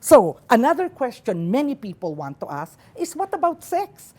So, another question many people want to ask is what about sex?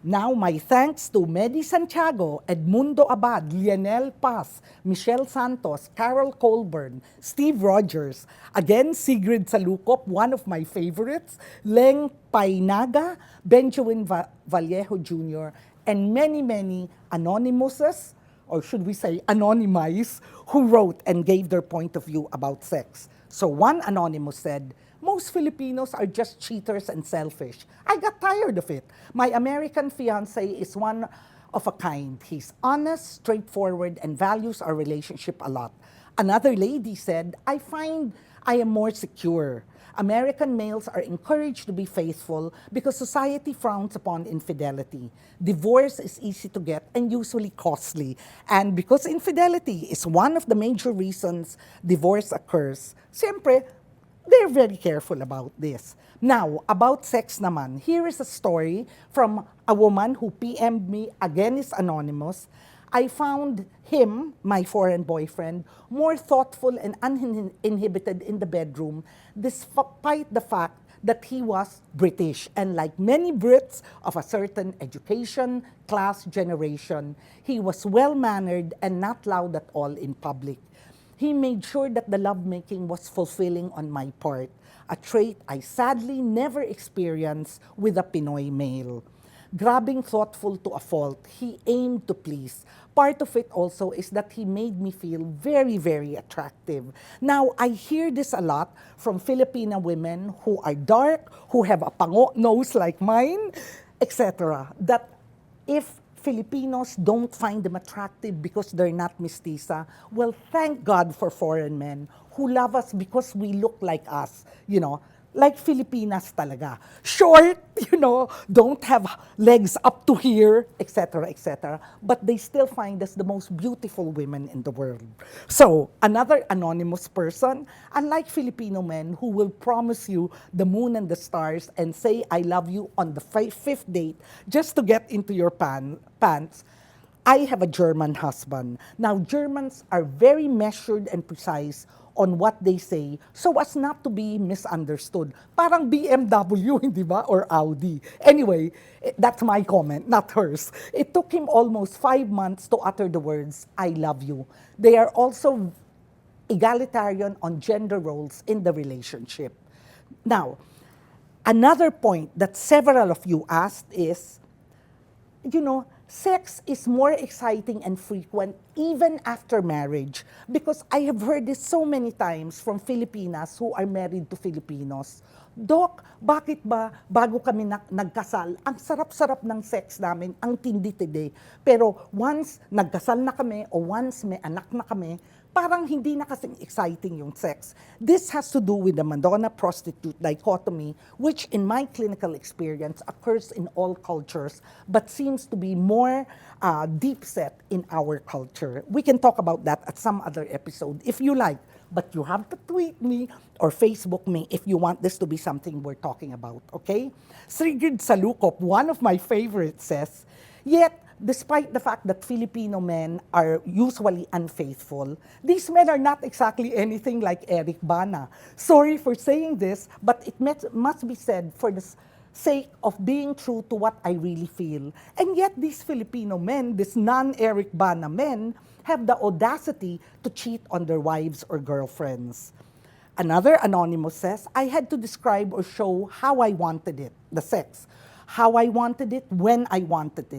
Now, my thanks to Medi Santiago, Edmundo Abad, Lionel Paz, Michelle Santos, Carol Colburn, Steve Rogers, again, Sigrid Salukop, one of my favorites, Leng Painaga, Benjamin Vallejo Jr., and many, many anonymouses, or should we say anonymized, who wrote and gave their point of view about sex. So one anonymous said, most Filipinos are just cheaters and selfish. I got tired of it. My American fiance is one of a kind. He's honest, straightforward, and values our relationship a lot. Another lady said, I find I am more secure. American males are encouraged to be faithful because society frowns upon infidelity. Divorce is easy to get and usually costly. And because infidelity is one of the major reasons divorce occurs, siyempre, they're very careful about this. Now, about sex naman, here is a story from a woman who PM'd me, again is anonymous. I found him, my foreign boyfriend, more thoughtful and uninhibited in the bedroom, despite the fact that he was British. And like many Brits of a certain education, class, generation, he was well-mannered and not loud at all in public. He made sure that the lovemaking was fulfilling on my part, a trait I sadly never experienced with a Pinoy male. Grabbing thoughtful to a fault, he aimed to please. Part of it also is that he made me feel very, very attractive. Now, I hear this a lot from Filipina women who are dark, who have a pango nose like mine, etc. That if Filipinos don't find them attractive because they're not mestiza, well, thank God for foreign men who love us because we look like us, like Filipinas talaga. Short, don't have legs up to here, etc., etc. But they still find us the most beautiful women in the world. So, another anonymous person, unlike Filipino men who will promise you the moon and the stars and say, I love you on the fifth date just to get into your pants, I have a German husband. Now, Germans are very measured and precise on what they say so as not to be misunderstood. Parang BMW, hindi ba? Or Audi. Anyway, that's my comment, not hers. It took him almost 5 months to utter the words, I love you. They are also egalitarian on gender roles in the relationship. Now, another point that several of you asked is, sex is more exciting and frequent even after marriage. Because I have heard this so many times from Filipinas who are married to Filipinos. Doc, bakit ba bago kami nagkasal, ang sarap-sarap ng sex namin, ang tindi-tindi. Pero once nagkasal na kami o once may anak na kami, parang hindi na kasing exciting yung sex. This has to do with the Madonna-prostitute dichotomy, which in my clinical experience occurs in all cultures, but seems to be more deep-set in our culture. We can talk about that at some other episode if you like, but you have to tweet me or Facebook me if you want this to be something we're talking about, okay? Sigrid Salukop, one of my favorites, says, yet, despite the fact that Filipino men are usually unfaithful, these men are not exactly anything like Eric Bana. Sorry for saying this, but it must be said for the sake of being true to what I really feel. And yet these Filipino men, these non-Eric Bana men, have the audacity to cheat on their wives or girlfriends. Another anonymous says, I had to describe or show how I wanted it, the sex. How I wanted it, when I wanted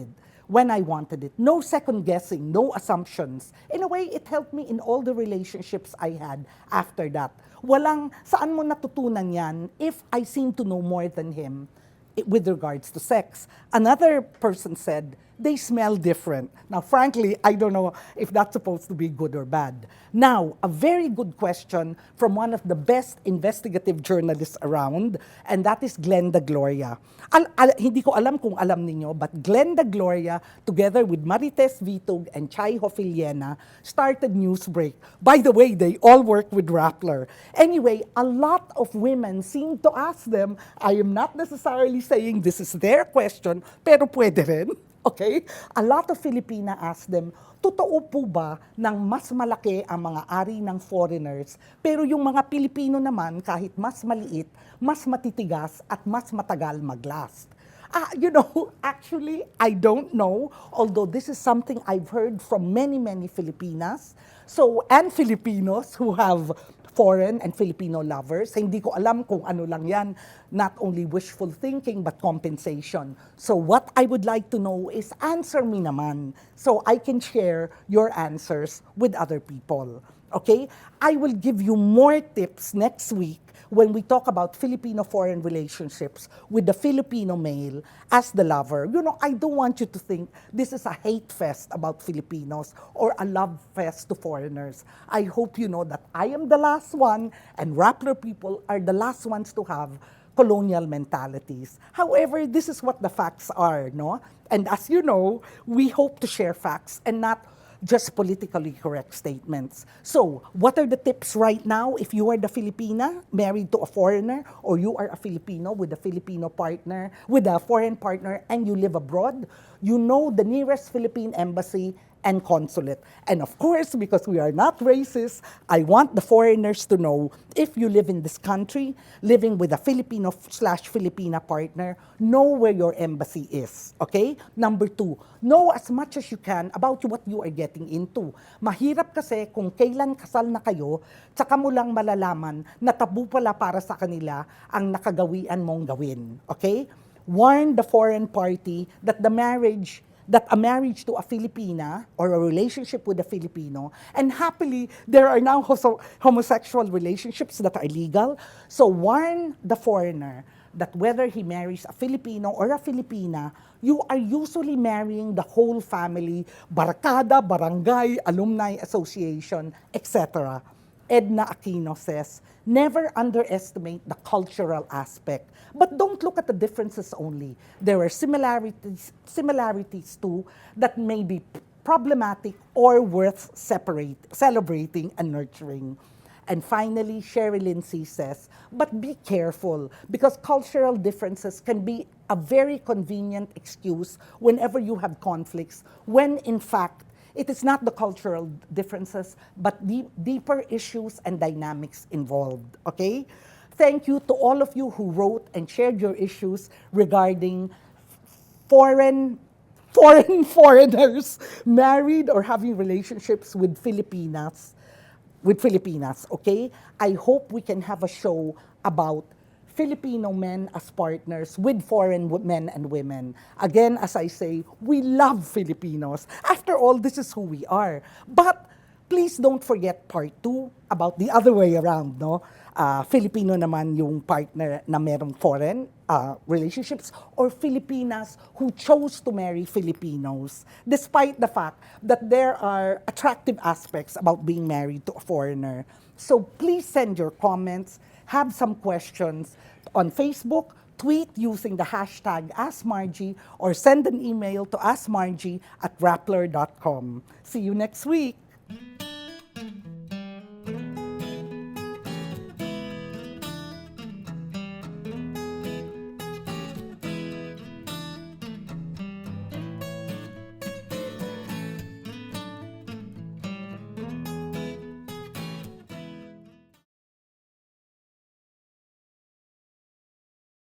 it. No second guessing, no assumptions. In a way, it helped me in all the relationships I had after that. Walang saan mo natutunan yan if I seem to know more than him with regards to sex. Another person said, they smell different. Now, frankly, I don't know if that's supposed to be good or bad. Now, a very good question from one of the best investigative journalists around, and that is Glenda Gloria. Hindi ko alam kung alam ninyo, but Glenda Gloria, together with Marites Vitug and Chai Hofiliena, started Newsbreak. By the way, they all work with Rappler. Anyway, a lot of women seem to ask them, I am not necessarily saying this is their question, pero pwede rin. Okay? A lot of Filipina ask them, totoo po ba nang mas malaki ang mga ari ng foreigners, pero yung mga Pilipino naman, kahit mas maliit, mas matitigas at mas matagal maglast? Actually, I don't know, although this is something I've heard from many, many Filipinas. So, and Filipinos who have foreign and Filipino lovers. Hindi ko alam kung ano lang yan, not only wishful thinking, but compensation. So what I would like to know is answer me naman so I can share your answers with other people. Okay? I will give you more tips next week when we talk about Filipino-Foreign relationships with the Filipino male as the lover. I don't want you to think this is a hate fest about Filipinos or a love fest to foreigners. I hope you know that I am the last one and Rappler people are the last ones to have colonial mentalities. However, this is what the facts are, no? And as you know, we hope to share facts and not just politically correct statements. So, what are the tips right now if you are the Filipina married to a foreigner, or you are a Filipino with a Filipino partner, with a foreign partner, and you live abroad? You know the nearest Philippine embassy and consulate. And of course, because we are not racist, I want the foreigners to know if you live in this country, living with a Filipino/Filipina partner, know where your embassy is. Okay? Number 2, know as much as you can about what you are getting into. Mahirap kasi kung kailan kasal na kayo, tsaka mo lang malalaman na tabu pala para sa kanila ang nakagawian mong gawin. Okay? Warn the foreign party that a marriage to a Filipina or a relationship with a Filipino, and happily, there are now homosexual relationships that are legal. So warn the foreigner that whether he marries a Filipino or a Filipina, you are usually marrying the whole family, barkada, barangay, alumni association, etc. Edna Aquino says, never underestimate the cultural aspect. But don't look at the differences only. There are similarities too that may be problematic or worth celebrating and nurturing. And finally, Sherry Lindsay says, but be careful because cultural differences can be a very convenient excuse whenever you have conflicts, when in fact, it is not the cultural differences, but deeper issues and dynamics involved, okay? Thank you to all of you who wrote and shared your issues regarding foreigners married or having relationships with Filipinas, okay? I hope we can have a show about Filipino men as partners with foreign men and women. Again, as I say, we love Filipinos. After all, this is who we are. But please don't forget part 2 about the other way around, no? Filipino naman yung partner na merong foreign relationships, or Filipinas who chose to marry Filipinos, despite the fact that there are attractive aspects about being married to a foreigner. So please send your comments, have some questions on Facebook, tweet using the hashtag AskMargie, or send an email to askmargie@rappler.com. See you next week.